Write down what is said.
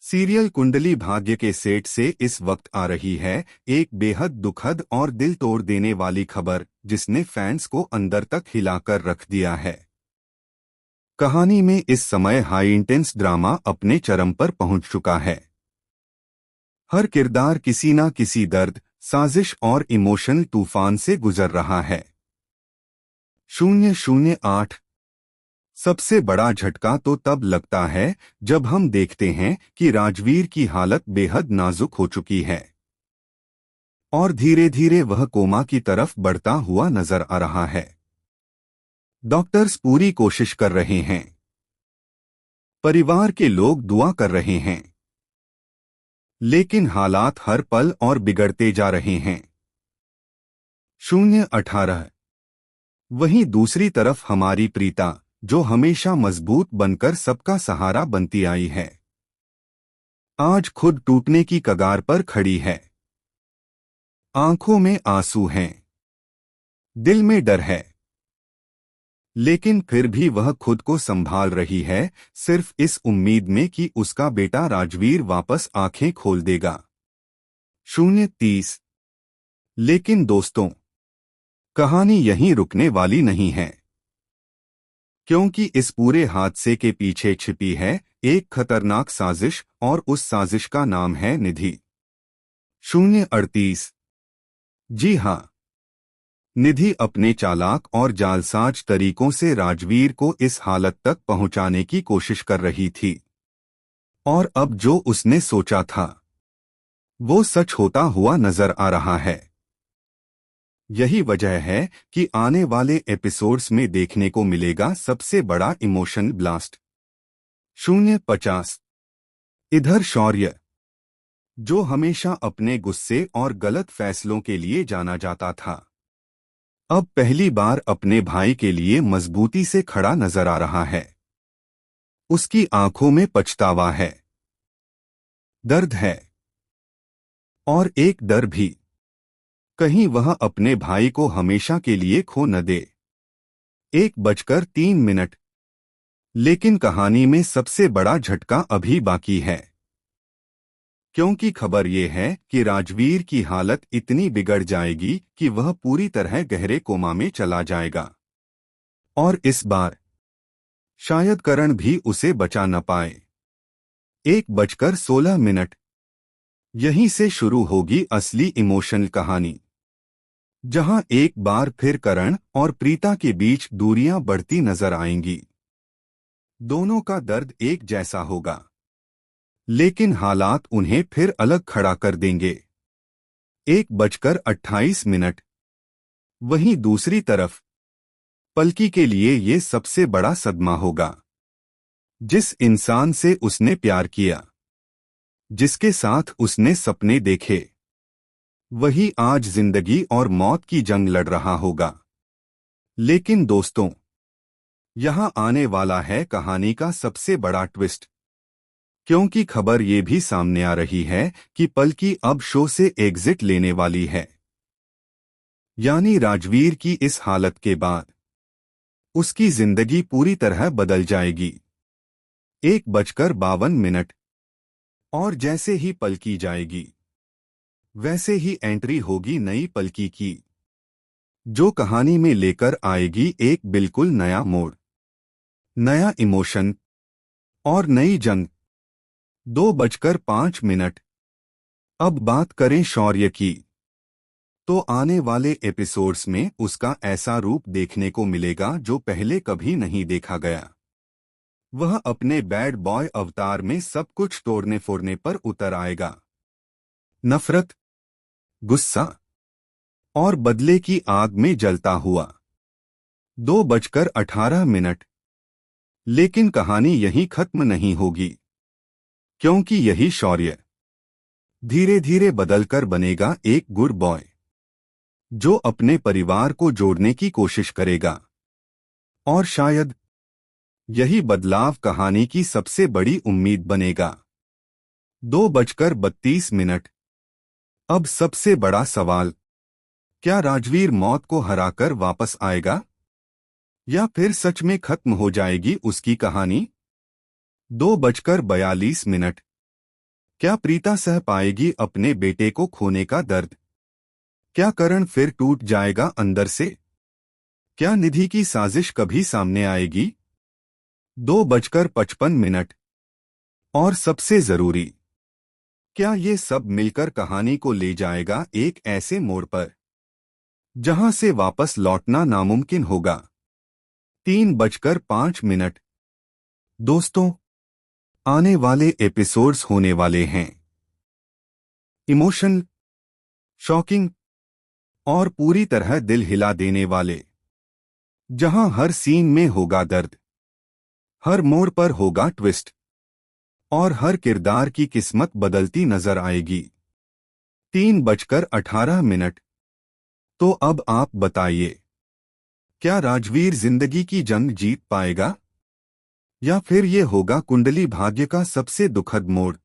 Serial Kundali Bhagya के set से इस वक्त आ रही है एक बेहद दुखद और दिल तोड़ देने वाली खबर, जिसने फैंस को अंदर तक हिलाकर रख दिया है। कहानी में इस समय हाई इंटेंस ड्रामा अपने चरम पर पहुंच चुका है। हर किरदार किसी न किसी दर्द, साजिश और इमोशनल तूफान से गुजर रहा है। 008 सबसे बड़ा झटका तो तब लगता है जब हम देखते हैं कि राजवीर की हालत बेहद नाजुक हो चुकी है और धीरे धीरे वह कोमा की तरफ बढ़ता हुआ नजर आ रहा है। डॉक्टर्स पूरी कोशिश कर रहे हैं, परिवार के लोग दुआ कर रहे हैं, लेकिन हालात हर पल और बिगड़ते जा रहे हैं। 018 वहीं दूसरी तरफ हमारी प्रीता, जो हमेशा मजबूत बनकर सबका सहारा बनती आई है, आज खुद टूटने की कगार पर खड़ी है। आंखों में आंसू हैं, दिल में डर है, लेकिन फिर भी वह खुद को संभाल रही है, सिर्फ इस उम्मीद में कि उसका बेटा राजवीर वापस आंखें खोल देगा। 030 लेकिन दोस्तों, कहानी यहीं रुकने वाली नहीं है, क्योंकि इस पूरे हादसे के पीछे छिपी है एक खतरनाक साजिश, और उस साजिश का नाम है निधि। 038 जी हां, निधि अपने चालाक और जालसाज तरीकों से राजवीर को इस हालत तक पहुंचाने की कोशिश कर रही थी, और अब जो उसने सोचा था वो सच होता हुआ नजर आ रहा है। यही वजह है कि आने वाले एपिसोड्स में देखने को मिलेगा सबसे बड़ा इमोशन ब्लास्ट। 050 इधर शौर्य, जो हमेशा अपने गुस्से और गलत फैसलों के लिए जाना जाता था, अब पहली बार अपने भाई के लिए मजबूती से खड़ा नजर आ रहा है। उसकी आंखों में पछतावा है, दर्द है, और एक डर भी, कहीं वह अपने भाई को हमेशा के लिए खो न दे। 1:03 लेकिन कहानी में सबसे बड़ा झटका अभी बाकी है, क्योंकि खबर यह है कि राजवीर की हालत इतनी बिगड़ जाएगी कि वह पूरी तरह गहरे कोमा में चला जाएगा, और इस बार शायद करण भी उसे बचा न पाए। 1:16 यहीं से शुरू होगी असली इमोशनल कहानी, जहां एक बार फिर करण और प्रीता के बीच दूरियां बढ़ती नजर आएंगी। दोनों का दर्द एक जैसा होगा, लेकिन हालात उन्हें फिर अलग खड़ा कर देंगे। 1:28 वहीं दूसरी तरफ पलकी के लिए ये सबसे बड़ा सदमा होगा। जिस इंसान से उसने प्यार किया, जिसके साथ उसने सपने देखे, वही आज जिंदगी और मौत की जंग लड़ रहा होगा। लेकिन दोस्तों, यहां आने वाला है कहानी का सबसे बड़ा ट्विस्ट, क्योंकि खबर ये भी सामने आ रही है कि पलकी अब शो से एग्जिट लेने वाली है। यानी राजवीर की इस हालत के बाद उसकी जिंदगी पूरी तरह बदल जाएगी। 1:52 और जैसे ही पलकी जाएगी, वैसे ही एंट्री होगी नई पलकी की, जो कहानी में लेकर आएगी एक बिल्कुल नया मोड़, नया इमोशन और नई जंग। 2:05 अब बात करें शौर्य की, तो आने एपिसोड्स में उसका ऐसा रूप देखने को मिलेगा जो पहले कभी नहीं देखा गया। वह अपने बैड बॉय अवतार में सब कुछ तोड़ने फोड़ने पर उतर आएगा। नफरत, गुस्सा और बदले की आग में जलता हुआ। 2:18 लेकिन कहानी यहीं खत्म नहीं होगी, क्योंकि यही शौर्य धीरे धीरे बदलकर बनेगा एक गुड बॉय, जो अपने परिवार को जोड़ने की कोशिश करेगा। और शायद यही बदलाव कहानी की सबसे बड़ी उम्मीद बनेगा। 2:32 अब सबसे बड़ा सवाल, क्या राजवीर मौत को हराकर वापस आएगा, या फिर सच में खत्म हो जाएगी उसकी कहानी? 2:42 क्या प्रीता सह पाएगी अपने बेटे को खोने का दर्द? क्या करण फिर टूट जाएगा अंदर से? क्या निधि की साजिश कभी सामने आएगी? 2:55। और सबसे जरूरी, क्या ये सब मिलकर कहानी को ले जाएगा एक ऐसे मोड़ पर जहां से वापस लौटना नामुमकिन होगा? 3:05। दोस्तों, आने वाले एपिसोड्स होने वाले हैं इमोशन, शॉकिंग और पूरी तरह दिल हिला देने वाले, जहां हर सीन में होगा दर्द, हर मोड़ पर होगा ट्विस्ट और हर किरदार की किस्मत बदलती नजर आएगी। 3:18। तो अब आप बताइए, क्या राजवीर जिंदगी की जंग जीत पाएगा या फिर ये होगा कुंडली भाग्य का सबसे दुखद मोड़?